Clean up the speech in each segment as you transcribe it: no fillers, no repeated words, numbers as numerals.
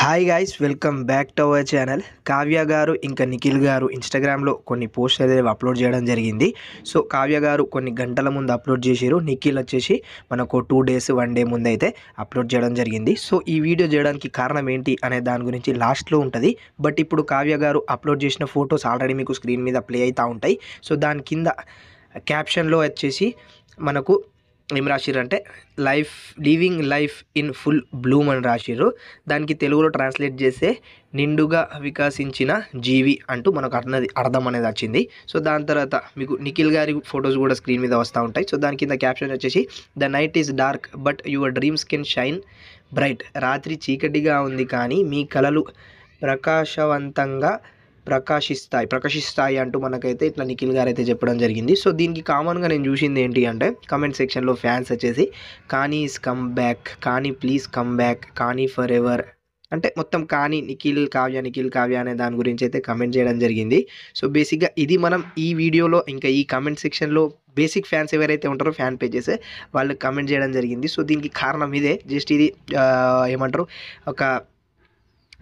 Hi guys, welcome back to our channel. Kavya గారు ఇంకా నిఖిల్ గారు ఇన్స్టాగ్రామ్లో కొన్ని పోస్ట్ అనేవి అప్లోడ్ చేయడం జరిగింది. సో కావ్య గారు కొన్ని గంటల ముందు అప్లోడ్ చేశారు, నిఖిల్ వచ్చేసి మనకు 2 డేస్ 1 డే ముందు అయితే అప్లోడ్ చేయడం జరిగింది. సో ఈ వీడియో చేయడానికి కారణం ఏంటి అనే దాని గురించి లాస్ట్లో ఉంటుంది. బట్ ఇప్పుడు కావ్య గారు అప్లోడ్ చేసిన ఫొటోస్ ఆల్రెడీ మీకు స్క్రీన్ మీద ప్లే అవుతూ ఉంటాయి. సో దాని కింద క్యాప్షన్లో వచ్చేసి మనకు ఏం రాసిర్రు అంటే living life in full Bloom అని రాసిర్రు. దానికి తెలుగులో ట్రాన్స్లేట్ చేస్తే నిండుగా వికసించిన జీవి అంటూ మనకు అర్థం అనేది వచ్చింది. సో దాని తర్వాత మీకు నిఖిల్ గారి ఫొటోస్ కూడా స్క్రీన్ మీద వస్తూ ఉంటాయి. సో దాని కింద క్యాప్షన్ వచ్చేసి the night is dark but your dreams can shine bright. రాత్రి చీకటిగా ఉంది కానీ మీ కలలు ప్రకాశవంతంగా ప్రకాశిస్తాయి అంటూ మనకైతే ఇట్లా నిఖిల్ గారు అయితే చెప్పడం జరిగింది. సో దీనికి కామన్గా నేను చూసింది ఏంటి అంటే కామెంట్ సెక్షన్లో ఫ్యాన్స్ వచ్చేసి కానీ ఈస్ కమ్ బ్యాక్, కానీ ప్లీజ్ కమ్ బ్యాక్, కానీ ఫర్ ఎవర్ అంటే మొత్తం కానీ నిఖిల్ కావ్య అనే దాని గురించి అయితే కమెంట్ చేయడం జరిగింది. సో బేసిక్గా ఇది మనం ఈ వీడియోలో ఇంకా ఈ కామెంట్ సెక్షన్లో బేసిక్ ఫ్యాన్స్ ఎవరైతే ఉంటారో ఫ్యాన్ పేజెస్ వాళ్ళు కమెంట్ చేయడం జరిగింది. సో దీనికి కారణం ఇదే. జస్ట్ ఇది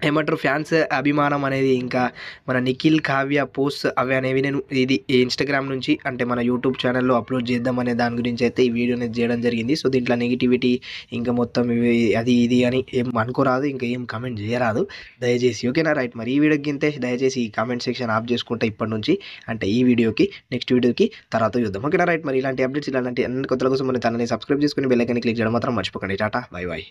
ఏమంటారు ఫ్యాన్స్ అభిమానం అనేది ఇంకా మన నిఖిల్ కావ్య పోస్ట్ అవి అనేవి నేను ఇది ఇన్స్టాగ్రామ్ నుంచి అంటే మన యూట్యూబ్ ఛానల్లో అప్లోడ్ చేద్దాం అనే దాని గురించి అయితే ఈ వీడియో అనేది చేయడం జరిగింది. సో దీంట్లో నెగిటివిటీ ఇంకా మొత్తం ఇవి అది ఇది అని ఏం అనుకోరాదు, ఇంకా ఏం కమెంట్ చేయరాదు దయచేసి, ఓకేనా? రైట్, మరి ఈ వీడియోకి ఇంతే. దయచేసి ఈ కామెంట్ సెక్షన్ ఆఫ్ చేసుకుంటే ఇప్పటి నుంచి అంటే ఈ వీడియోకి నెక్స్ట్ వీడియోకి తర్వాత చూద్దాం, ఓకేనా? రైట్, మరి ఇలాంటి అప్డేట్స్ ఇలాంటి అన్ని కొత్తల కోసం మన ఛానల్ని సబ్స్క్రైబ్ చేసుకుని బెల్ ఐకాన్ని క్లిక్ చేయడం మాత్రం మర్చిపోకండి. Tata, by by.